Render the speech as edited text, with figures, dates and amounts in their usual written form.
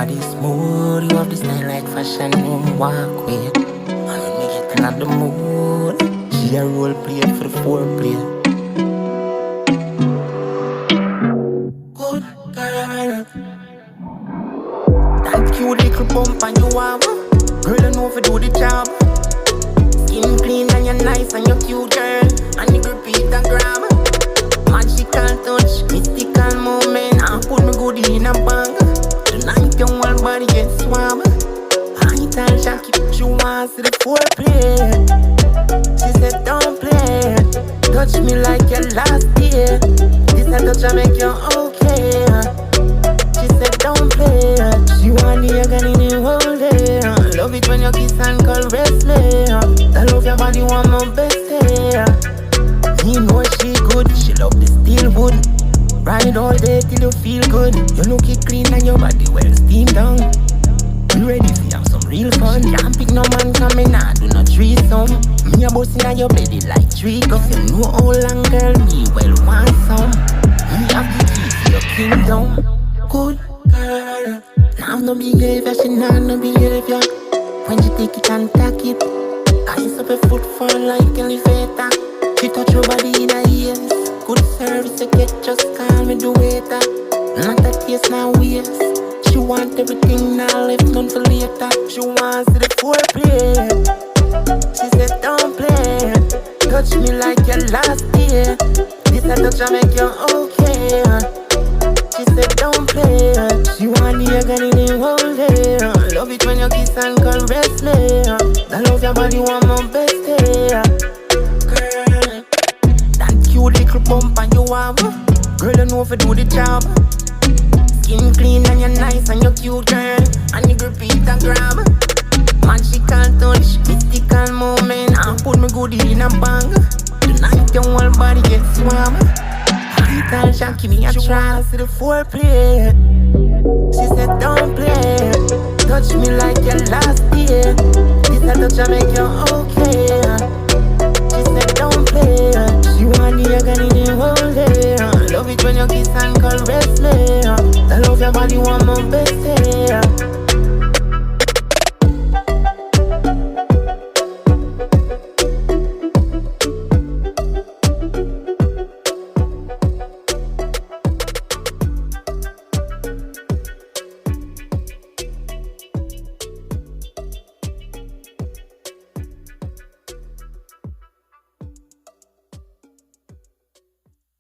body smooth, you have this style like fashion room walkway. And when me get in the mood, she a role play for the foreplay. Good girl, that cute little bump and you have, girl you know if you do the job. Skin clean and you're nice and you're cute girl, and you repeat the gram. Magical touch, mystical moment, and put me good in a bang. Tonight your whole body gets swam. I tell Jackie she wants the foreplay. She said don't play, touch me like your last year. This a touch I make you okay. She said don't play, she want the agony in the whole day. Love it when you kiss and caress me. I love your body, want my bestie. You know she good, she love the steel wood. Ride all day till you feel good. You look it clean and your body well steamed down. You ready for have some real fun? Can't pick no man coming out, do not threesome. Me a boss inna your belly like tree gum. If you know how long girl, me well want some. Me have the key for your kingdom. Good girl, now no behavior, she nah no behavior. When she take it and tack it, ice up a foot for like elevator. She touch your body in her ears. Good service you get, just call me the waiter. Not that taste, now waste. She want everything, now left none for later. She wants the foreplay. She said don't play, touch me like your last year. This a touch I make you okay. She said don't play, she want the agony in the whole day. Love it when you kiss and caress me. I love your body, want my bestie. Girl, that cute little bump and you have, girl you know if you do the job. Skin clean and you're nice and you're cute girl, and you repeat and grab. Magical touch, mystical moment, and put me good in a bang. Tonight your whole body gets swam. I tell Jackie me a try to the foreplay. She said don't play, touch me like your last year. This a touch I make you okay. She said don't play, she want the agony in the whole day. Love it when you kiss and